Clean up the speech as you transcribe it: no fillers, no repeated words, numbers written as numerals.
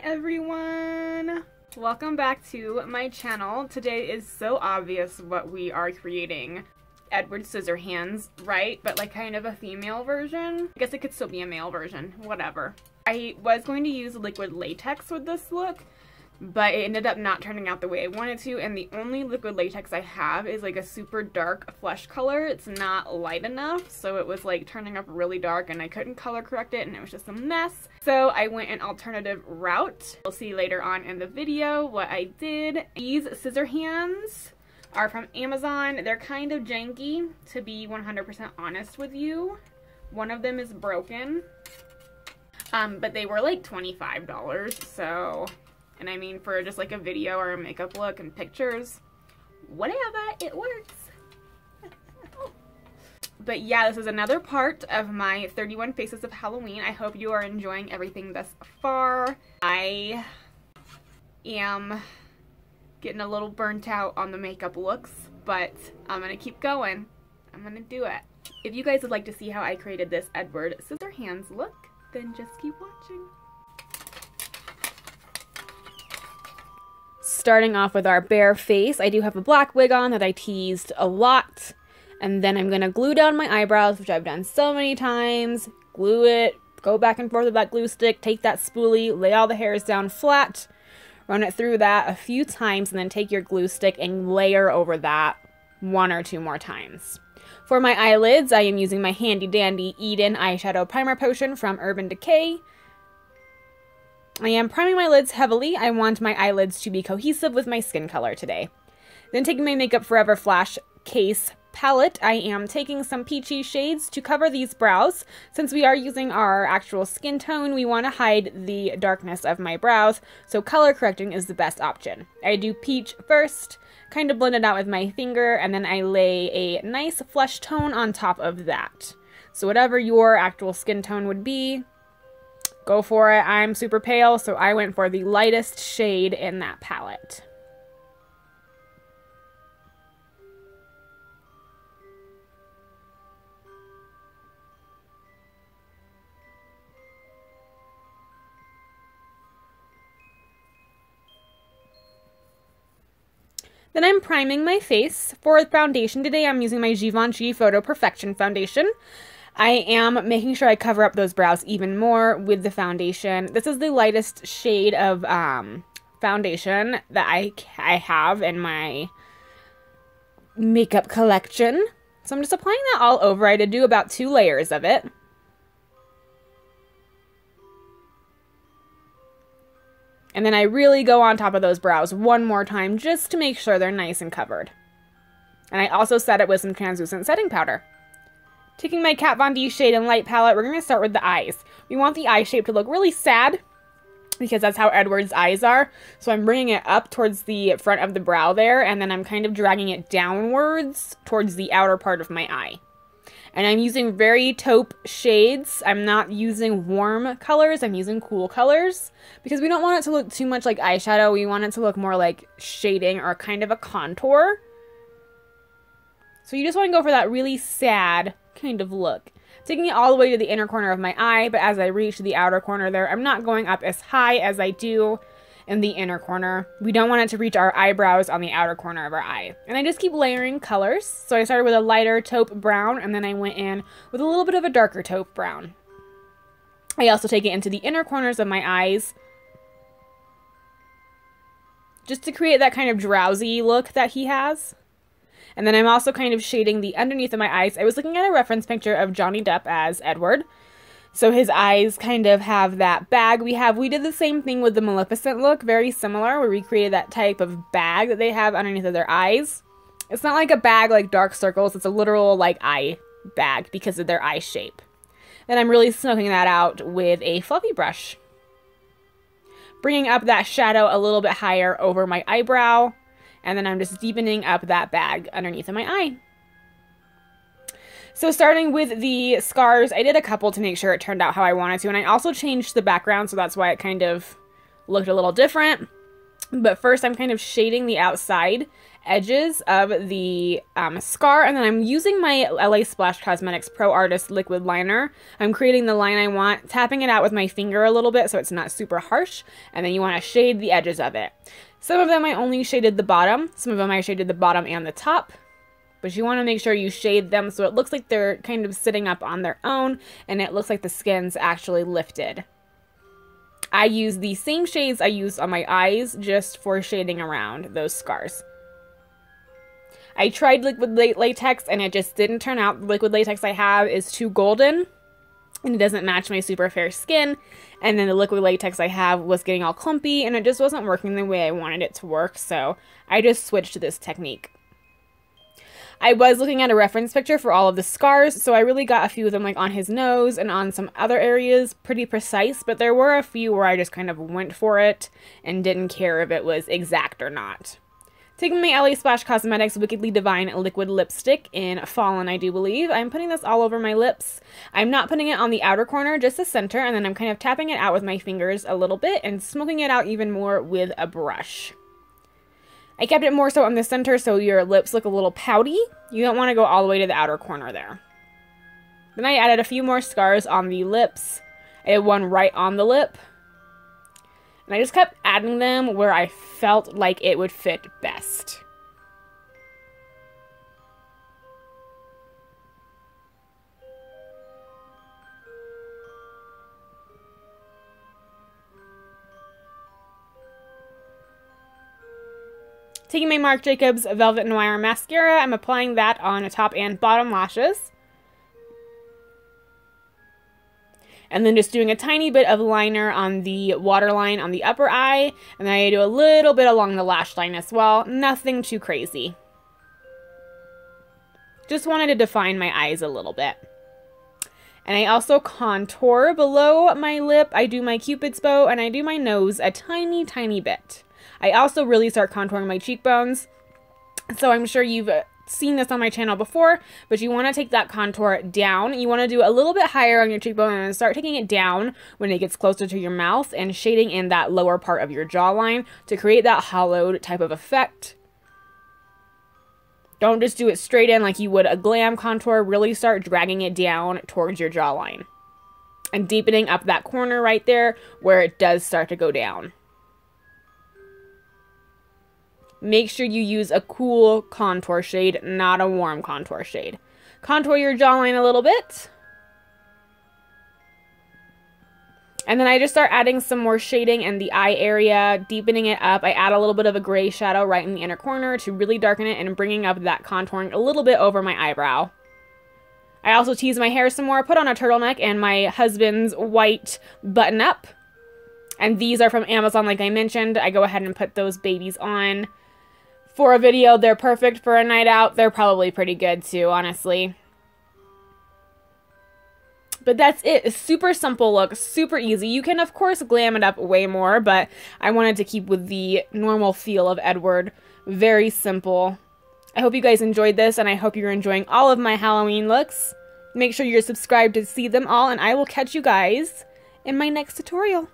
everyone! Welcome back to my channel. Today is so obvious what we are creating. Edward Scissorhands, right? But like kind of a female version. I guess it could still be a male version, whatever. I was going to use liquid latex with this look, but it ended up not turning out the way I wanted to, and the only liquid latex I have is like a super dark flesh color. It's not light enough, so it was like turning up really dark and I couldn't color correct it and it was just a mess. So I went an alternative route. You'll see later on in the video what I did. These Scissorhands are from Amazon. They're kind of janky, to be 100% honest with you. One of them is broken, but they were like $25, so... And I mean, for just like a video or a makeup look and pictures, whatever, it works. But yeah, this is another part of my 31 Faces of Halloween. I hope you are enjoying everything thus far. I am getting a little burnt out on the makeup looks, but I'm gonna keep going. I'm gonna do it. If you guys would like to see how I created this Edward Scissorhands look, then just keep watching. Starting off with our bare face, I do have a black wig on that I teased a lot. And then I'm going to glue down my eyebrows, which I've done so many times. Glue it, go back and forth with that glue stick, take that spoolie, lay all the hairs down flat, run it through that a few times, and then take your glue stick and layer over that 1 or 2 more times. For my eyelids, I am using my handy dandy Eden eyeshadow primer potion from Urban Decay. I am priming my lids heavily. I want my eyelids to be cohesive with my skin color today. Then taking my Makeup Forever Flash Case palette, I am taking some peachy shades to cover these brows. Since we are using our actual skin tone, we want to hide the darkness of my brows, so color correcting is the best option. I do peach first, kind of blend it out with my finger, and then I lay a nice flesh tone on top of that. So whatever your actual skin tone would be, go for it. I'm super pale, so I went for the lightest shade in that palette. Then I'm priming my face. For foundation today, I'm using my Givenchy Photo Perfection foundation. I am making sure I cover up those brows even more with the foundation. This is the lightest shade of foundation that I have in my makeup collection. So I'm just applying that all over. I did do about 2 layers of it. And then I really go on top of those brows one more time just to make sure they're nice and covered. And I also set it with some translucent setting powder. Taking my Kat Von D shade and light palette, we're going to start with the eyes. We want the eye shape to look really sad, because that's how Edward's eyes are. So I'm bringing it up towards the front of the brow there, and then I'm kind of dragging it downwards towards the outer part of my eye. And I'm using very taupe shades. I'm not using warm colors, I'm using cool colors, because we don't want it to look too much like eyeshadow. We want it to look more like shading or kind of a contour. So you just want to go for that really sad kind of look. Taking it all the way to the inner corner of my eye, but as I reach the outer corner there, I'm not going up as high as I do in the inner corner. We don't want it to reach our eyebrows on the outer corner of our eye. And I just keep layering colors. So I started with a lighter taupe brown, and then I went in with a little bit of a darker taupe brown. I also take it into the inner corners of my eyes, just to create that kind of drowsy look that he has. And then I'm also kind of shading the underneath of my eyes. I was looking at a reference picture of Johnny Depp as Edward. So his eyes kind of have that bag we have. We did the same thing with the Maleficent look, very similar, where we created that type of bag that they have underneath of their eyes. It's not like a bag like dark circles. It's a literal like eye bag because of their eye shape. Then I'm really smoking that out with a fluffy brush. Bringing up that shadow a little bit higher over my eyebrow. And then I'm just deepening up that bag underneath of my eye. So starting with the scars, I did a couple to make sure it turned out how I wanted to. And I also changed the background, so that's why it kind of looked a little different. But first I'm kind of shading the outside edges of the scar, and then I'm using my LA Splash Cosmetics Pro Artist liquid liner. I'm creating the line I want, tapping it out with my finger a little bit so it's not super harsh, and then you want to shade the edges of it. Some of them I only shaded the bottom, some of them I shaded the bottom and the top, but you want to make sure you shade them so it looks like they're kind of sitting up on their own and it looks like the skin's actually lifted. I use the same shades I used on my eyes just for shading around those scars. I tried liquid latex and it just didn't turn out. The liquid latex I have is too golden and it doesn't match my super fair skin. And then the liquid latex I have was getting all clumpy and it just wasn't working the way I wanted it to work. So I just switched to this technique. I was looking at a reference picture for all of the scars, so I really got a few of them like on his nose and on some other areas pretty precise, but there were a few where I just kind of went for it and didn't care if it was exact or not. Taking my LA Splash Cosmetics Wickedly Divine Liquid Lipstick in Fallen, I do believe, I'm putting this all over my lips. I'm not putting it on the outer corner, just the center, and then I'm kind of tapping it out with my fingers a little bit and smoking it out even more with a brush. I kept it more so on the center so your lips look a little pouty. You don't want to go all the way to the outer corner there. Then I added a few more scars on the lips. I had one right on the lip. And I just kept adding them where I felt like it would fit best. Taking my Marc Jacobs Velvet Noir Mascara, I'm applying that on top and bottom lashes. And then just doing a tiny bit of liner on the waterline on the upper eye. And then I do a little bit along the lash line as well. Nothing too crazy. Just wanted to define my eyes a little bit. And I also contour below my lip. I do my Cupid's bow and I do my nose a tiny, tiny bit. I also really start contouring my cheekbones. So I'm sure you've seen this on my channel before, but you want to take that contour down. You want to do a little bit higher on your cheekbone and start taking it down when it gets closer to your mouth and shading in that lower part of your jawline to create that hollowed type of effect. Don't just do it straight in like you would a glam contour. Really start dragging it down towards your jawline and deepening up that corner right there where it does start to go down. Make sure you use a cool contour shade, not a warm contour shade. Contour your jawline a little bit. And then I just start adding some more shading in the eye area, deepening it up. I add a little bit of a gray shadow right in the inner corner to really darken it and bringing up that contouring a little bit over my eyebrow. I also tease my hair some more, put on a turtleneck and my husband's white button-up. And these are from Amazon, like I mentioned. I go ahead and put those babies on. For a video, they're perfect. For a night out, they're probably pretty good too, honestly. But that's it. It's super simple look, super easy. You can, of course, glam it up way more, but I wanted to keep with the normal feel of Edward. Very simple. I hope you guys enjoyed this, and I hope you're enjoying all of my Halloween looks. Make sure you're subscribed to see them all, and I will catch you guys in my next tutorial.